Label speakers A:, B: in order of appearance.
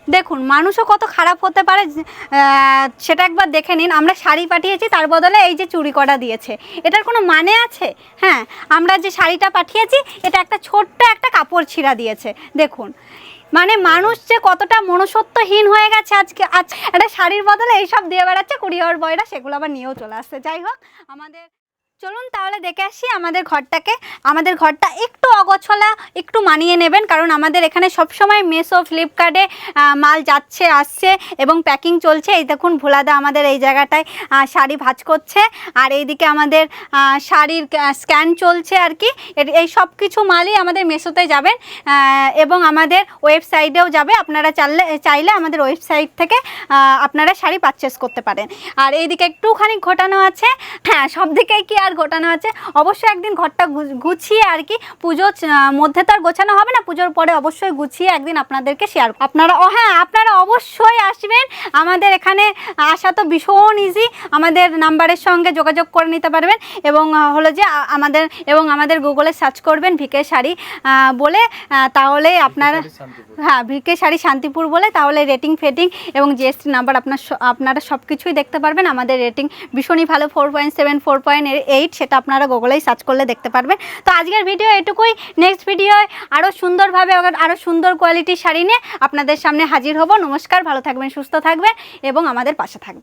A: দেখুন মানুষও কত খারাপ হতে পারে সেটা একবার দেখে নিন। আমরা শাড়ি পাঠিয়েছি, তার বদলে এই যে চুরি করা দিয়েছে, এটার কোনো মানে আছে? হ্যাঁ, আমরা যে শাড়িটা পাঠিয়েছি এটা একটা ছোট্ট একটা কাপড় ছিঁড়া দিয়েছে। দেখুন মানে মানুষ যে কতটা মনুষ্যত্বহীন হয়ে গেছে আজকে। একটা শাড়ির বদলে এইসব দিয়ে বেড়াচ্ছে কুরিয়ার বয়রা, সেগুলো আবার নিয়েও চলে আসছে। যাই হোক, আমাদের চলুন তাহলে দেখে আসি আমাদের ঘরটাকে। আমাদের ঘরটা একটু অগোছলা, একটু মানিয়ে নেবেন, কারণ আমাদের এখানে সবসময় মিশো ফ্লিপকার্টে মাল যাচ্ছে আসছে এবং প্যাকিং চলছে। এই দেখুন ভোলাদা আমাদের এই জায়গাটায় শাড়ি ভাঁজ করছে, আর এইদিকে আমাদের শাড়ির স্ক্যান চলছে আর কি। এই সব কিছু মালই আমাদের মিশোতে যাবেন এবং আমাদের ওয়েবসাইটেও যাবে। আপনারা চাইলে আমাদের ওয়েবসাইট থেকে আপনারা শাড়ি পারচেস করতে পারেন। আর এইদিকে একটুখানি ঘটানো আছে, হ্যাঁ সব দিকেই কি আর গোটানো আছে। অবশ্যই একদিন ঘরটা গুছিয়ে আর কি, পুজোর মধ্যে তো আর গোছানো হবে না, পুজোর পরে অবশ্যই গুছিয়ে একদিন আপনাদেরকে শেয়ার। আপনারা আপনারা অবশ্যই আসবেন। আমাদের এখানে আসা তো ভীষণ ইজি, আমাদের নাম্বারের সঙ্গে যোগাযোগ করে নিতে পারবেন এবং হলো যে আমাদের গুগলে সার্চ করবেন ভিকে শাড়ি বলে, তাহলে আপনারা হ্যাঁ ভিকে শাড়ি শান্তিপুর বলে, তাহলে রেটিং ফেটিং এবং জিএসটি নাম্বার আপনারা সব কিছুই দেখতে পারবেন। আমাদের রেটিং ভীষণই ভালো, 4.7 4.8, সেটা আপনারা গুগলেই সার্চ করলে দেখতে পারবেন। তো আজকের ভিডিও এটুকুই। নেক্সট ভিডিওয় আরও সুন্দরভাবে আরও সুন্দর কোয়ালিটির শাড়ি নিয়ে আপনাদের সামনে হাজির হব। নমস্কার, ভালো থাকবেন, সুস্থ থাকবেন এবং আমাদের পাশে থাকবেন।